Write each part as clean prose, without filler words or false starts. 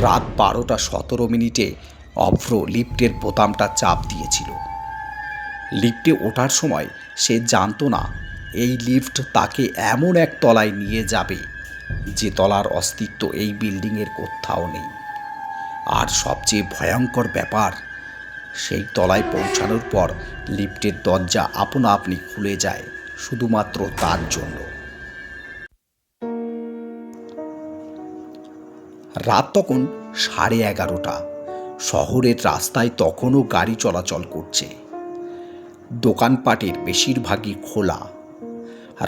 রাত 12:17 অভ্র লিফটের বোতামটা চাপ দিয়েছিল। লিফটে ওঠার সময় সে জানত না এই লিফট তাকে এমন এক তলায় নিয়ে যাবে যে তলার অস্তিত্ব এই বিল্ডিংয়ের কোথাও নেই। আর সবচেয়ে ভয়ঙ্কর ব্যাপার, সেই তলায় পৌঁছানোর পর লিফটের দরজা আপনা আপনি খুলে যায় শুধুমাত্র তার জন্য। রাত তখন 11:30। শহরের রাস্তায় তখনও গাড়ি চলাচল করছে। দোকানপাটের বেশিরভাগই খোলা।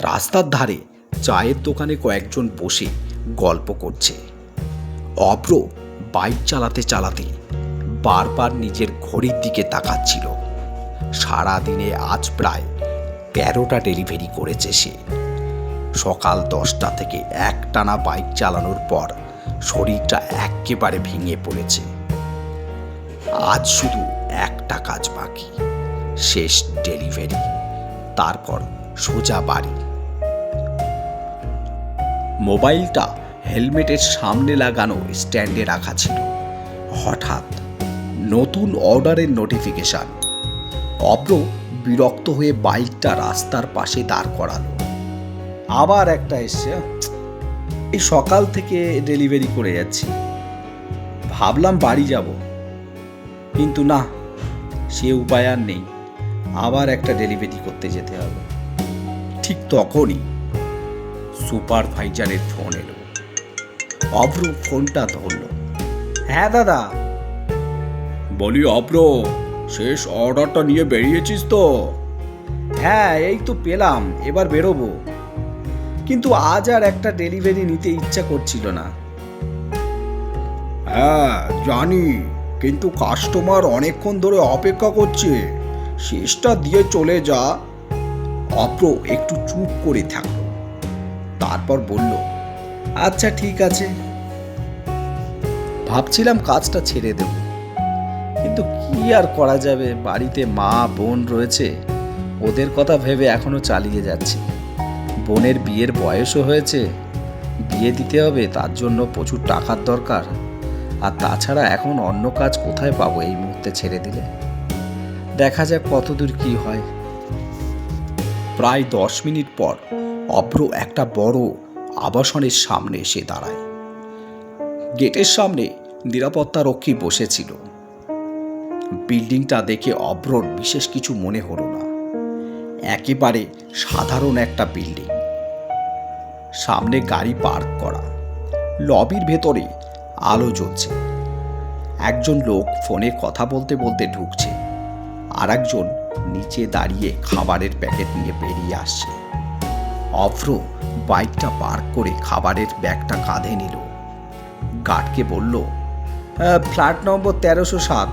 রাস্তার ধারে চায়ের দোকানে কয়েকজন বসে গল্প করছে। অভ্র বাইক চালাতে চালাতে বারবার নিজের ঘড়ির দিকে তাকাচ্ছিল। সারাদিনে আজ প্রায় 13টা ডেলিভারি করেছে সে। সকাল 10টা থেকে একটানা বাইক চালানোর পর শরীরটা একেবারে ভেঙে পড়েছে। আজ শুধু একটা কাজ বাকি, শেষ ডেলিভারি, তারপর সোজা বাড়ি। মোবাইলটা হেলমেটের সামনে লাগানো স্ট্যান্ডে রাখা ছিল। হঠাৎ নতুন অর্ডারের নোটিফিকেশন। অভ্র বিরক্ত হয়ে বাইকটা রাস্তার পাশে দাঁড় করালো। আবার একটা এসছে। এই সকাল থেকে ডেলিভারি করে যাচ্ছি, ভাবলাম বাড়ি যাব, কিন্তু না, সে উপায় আর নেই, আবার একটা ডেলিভারি করতে যেতে হবে। ঠিক তখনই সুপারভাইজারের ফোন এলো। অভ্র ফোনটা ধরল। হ্যাঁ দাদা। বলি অভ্র, শেষ অর্ডারটা নিয়ে বেরিয়েছিস তো? হ্যাঁ, এই তো পেলাম, এবার বেরোবো, কিন্তু আজ আর একটা ডেলিভারি নিতে ইচ্ছা করছিল না। হ্যাঁ জানি, কিন্তু কাস্টমার অনেকক্ষণ ধরে অপেক্ষা করছে, শেষটা দিয়ে চলে যা। অভ্র একটু চুপ করে থাকলো, তারপর বলল, আচ্ছা ঠিক আছে। ভাবছিলাম কাজটা ছেড়ে দেব, কিন্তু কি আর করা যাবে, বাড়িতে মা বোন রয়েছে, ওদের কথা ভেবে এখনো চালিয়ে যাচ্ছি। বোনের বিয়ের বয়সও হয়েছে, বিয়ে দিতে হবে, তার জন্য প্রচুর টাকার দরকার। আর তাছাড়া এখন অন্য কাজ কোথায় পাবো এই মুহূর্তে ছেড়ে দিলে? দেখা যাক কতদূর কি হয়। প্রায় 10 মিনিট পর অভ্র একটা বড় আবাসনের সামনে এসে দাঁড়ায়। গেটের সামনে নিরাপত্তা রক্ষী বসেছিল। বিল্ডিংটা দেখে অভ্রর বিশেষ কিছু মনে হলো না। একেবারে সাধারণ একটা বিল্ডিং। সামনে গাড়ি পার্ক করা, লবির ভেতরে আলো জ্বলছে। একজন লোক ফোনে কথা বলতে বলতে ঢুকছে, আর একজন নিচে দাঁড়িয়ে খাবারের প্যাকেট নিয়ে বেরিয়ে আসছে। অভ্র বাইকটা পার্ক করে খাবারের ব্যাগটা কাঁধে নিল। গার্ডকে বলল, ফ্ল্যাট নম্বর 1307।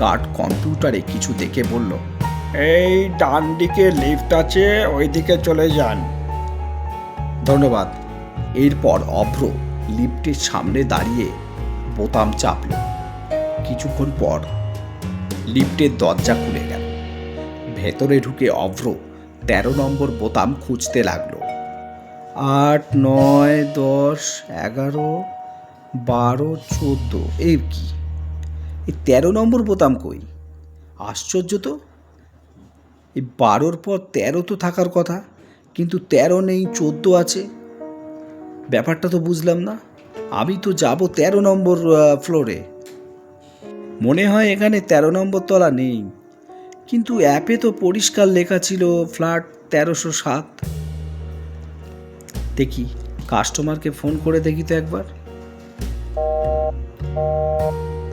গার্ড কম্পিউটারে কিছু দেখে বলল, এই ডান দিকে লিফট আছে, ওই দিকে চলে যান। ধন্যবাদ। এরপর অভ্র লিফটের সামনে দাঁড়িয়ে বোতাম চাপল। কিছুক্ষণ পর লিফটের দরজা খুলে গেল। ভেতরে ঢুকে অভ্র 13 নম্বর বোতাম খুঁজতে লাগলো। 8, 9, 10, 11, 12, 14। এই কি, এই 13 নম্বর বোতাম কই? আশ্চর্য তো, এই 12-র পর 13 তো থাকার কথা, কিন্তু 13 নেই, 14 আছে। ব্যাপারটা তো বুঝলাম না। আমি তো যাব 13 নম্বর ফ্লোরে। মনে হয় এখানে 13 নম্বর তলা নেই, কিন্তু অ্যাপে তো পরিষ্কার লেখা ছিল ফ্ল্যাট 1307। দেখি, কাস্টমারকে ফোন করে দেখি তো একবার।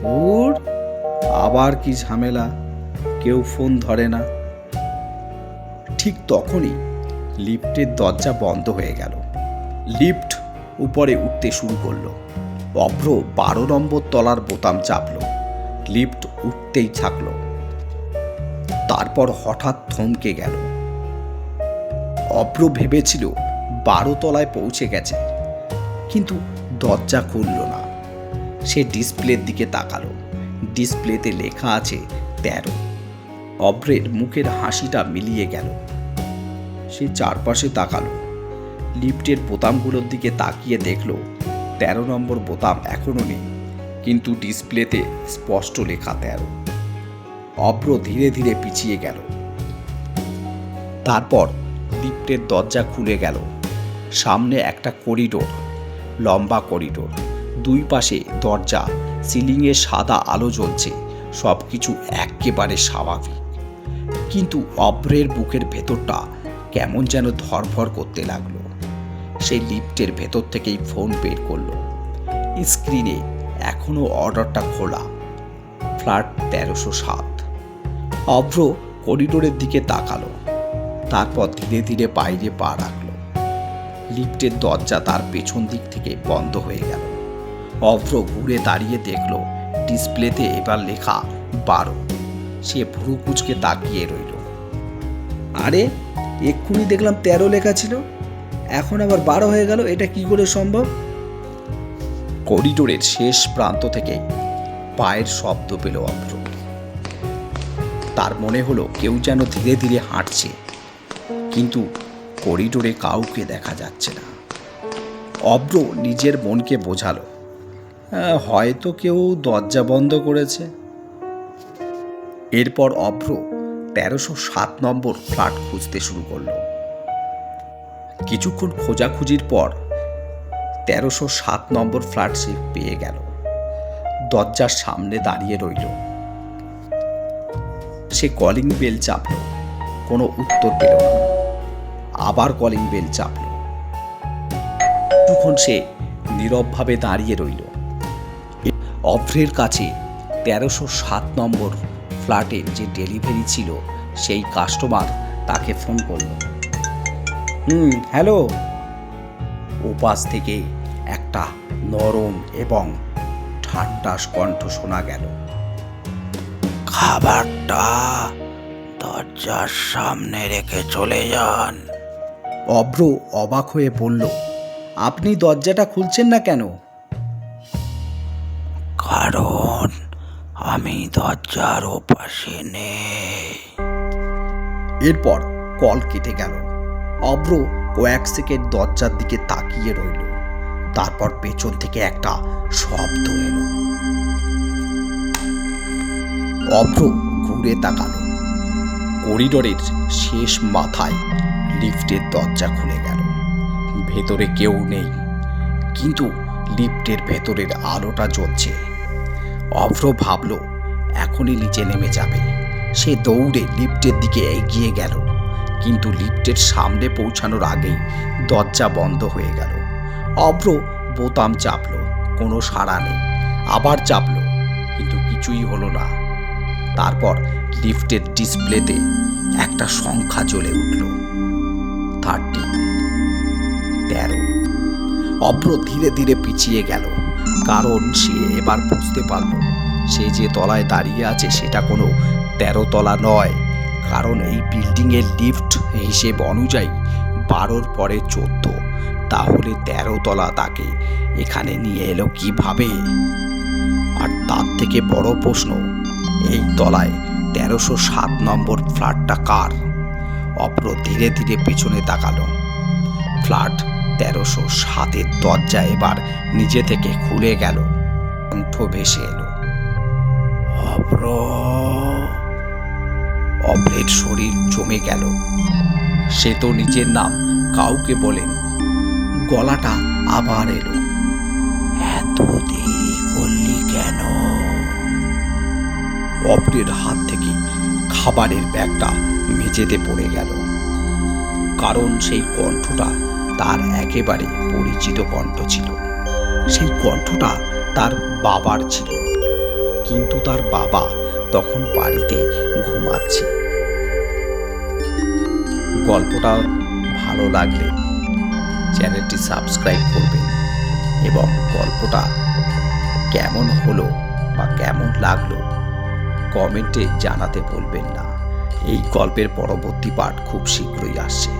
ধুর, আবার কি ঝামেলা, কেউ ফোন ধরে না। ঠিক তখনই লিফটের দরজা বন্ধ হয়ে গেল। লিফট উপরে উঠতে শুরু করলো। অভ্র 12 নম্বর তলার বোতাম চাপল। লিফট উঠতেই থাকলো। তারপর হঠাৎ থমকে গেল। অভ্র ভেবেছিল 12 তলায় পৌঁছে গেছে, কিন্তু দরজা খুলল না। সে ডিসপ্লের দিকে তাকালো। ডিসপ্লেতে লেখা আছে 13। অভ্রের মুখের হাসিটা মিলিয়ে গেল। সে চারপাশে তাকালো। লিফটের বোতামগুলোর দিকে তাকিয়ে দেখল 13 নম্বর বোতাম এখনও নেই, কিন্তু ডিসপ্লেতে স্পষ্ট লেখা 13। অভ্র ধীরে ধীরে পিছিয়ে গেল। তারপর লিফটের দরজা খুলে গেল। সামনে একটা করিডোর, লম্বা করিডোর, দুই পাশে দরজা, সিলিংয়ে সাদা আলো জ্বলছে, সব কিছু একেবারে স্বাভাবিক। কিন্তু অভ্রের বুকের ভেতরটা কেমন যেন ধরফর করতে লাগলো। সেই লিফটের ভেতর থেকেই ফোন বের করলো। স্ক্রিনে এখনও অর্ডারটা খোলা, ফ্ল্যাট 1307। অভ্র করিডোরের দিকে তাকালো, তারপর ধীরে ধীরে বাইরে পা রাখলো। লিফটের দরজা তার পেছন দিক থেকে বন্ধ হয়ে গেল। অভ্র ঘুরে দাঁড়িয়ে দেখল ডিসপ্লেতে এবার লেখা 12। সে ভুরু কুঁচকে তাকিয়ে রইল। আরে, এক্ষুনি দেখলাম 13 লেখা ছিল, এখন আবার 12 হয়ে গেল, এটা কি করে সম্ভব? করিডোরের শেষ প্রান্ত থেকে পায়ের শব্দ পেল অভ্র। তার মনে হলো কেউ যেন ধীরে ধীরে হাঁটছে, কিন্তু করিডোরে কাউকে দেখা যাচ্ছে না। অভ্র নিজের মনকে বোঝালো, হয়তো কেউ দরজা বন্ধ করেছে। এরপর অভ্র 1307 নম্বর ফ্ল্যাট খুঁজতে শুরু করলো। কিছুক্ষণ খোঁজাখুঁজির পর 1307 নম্বর ফ্ল্যাট সে পেয়ে গেল। দরজার সামনে দাঁড়িয়ে রইল। সে কলিং বেল চাপল, কোনো উত্তর পেল না। আবার কলিং বেল চাপল। কিছুক্ষণ সে নীরবভাবে দাঁড়িয়ে রইল। অভ্রের কাছে 1307 নম্বর ফ্ল্যাটের যে ডেলিভারি ছিল, সেই কাস্টমার তাকে ফোন করল। হ্যালো। ওপাশ থেকে একটা নরম এবং ঠান্ডা কণ্ঠ শোনা গেল। খাবারটা দরজার সামনে রেখে চলে যান। অভ্র অবাক হয়ে বলল, আপনি দরজাটা খুলছেন না কেন? কারণ আমি দরজার ওপাশে নেই। এরপর কল কেটে গেল। অভ্র কয়েক সেকেন্ড দরজার দিকে তাকিয়ে রইল। তারপর পেছন থেকে একটা শব্দ এলো। অভ্র ঘুরে তাকালো। করিডোরের শেষ মাথায় লিফটের দরজা খুলে গেল। ভেতরে কেউ নেই, কিন্তু লিফটের ভেতরের আলোটা জ্বলছে। অভ্র ভাবল এখনই নিচে নেমে যাবে। সে দৌড়ে লিফটের দিকে এগিয়ে গেল, কিন্তু লিফটের সামনে পৌঁছানোর আগেই দরজা বন্ধ হয়ে গেল। অভ্র বোতাম চাপল, কোনো সাড়া নেই। আবার চাপল, কিন্তু কিছুই হলো না। তারপর লিফটের ডিসপ্লেতে একটা সংখ্যা জ্বলে উঠল, 13। অভ্র ধীরে ধীরে পিছিয়ে গেল, কারণ সে এবার বুঝতে পারল সে যে তলায় দাঁড়িয়ে আছে সেটা কোনো 13 তলা নয়। কারণ এই বিল্ডিংয়ের লিফট হিসেব অনুযায়ী 12-র পরে 14। তাহলে 13 তলা তাকে এখানে নিয়ে এলো কিভাবে? আর তার থেকে বড় প্রশ্ন, এই তলায় 1307 নম্বর ফ্ল্যাটটা কার? অভ্র ধীরে ধীরে পেছনে তাকালো। ফ্ল্যাট 1307-এর দরজা এবার নিজে থেকে খুলে গেল। কণ্ঠ ভেসে এলো, অভ্র। অভ্রের শরীর জমে গেল। সে তো নিজের নাম কাউকে বলেনি। গলাটা আবার এলো, এত দেরি করলি কেন? অভ্রের হাত থেকে খাবারের ব্যাগটা মেঝেতে পড়ে গেল। কারণ সেই কণ্ঠটা তার একেবারে পরিচিত কণ্ঠ ছিল। সেই কণ্ঠটা তার বাবার ছিল, কিন্তু তার বাবা তখন বাড়িতে ঘুমাচ্ছে। গল্পটা ভালো লাগলে চ্যানেলটি সাবস্ক্রাইব করবেন এবং গল্পটা কেমন হলো বা কেমন লাগলো কমেন্টে জানাতে ভুলবেন না। এই গল্পের পরবর্তী পার্ট খুব শীঘ্রই আসছে।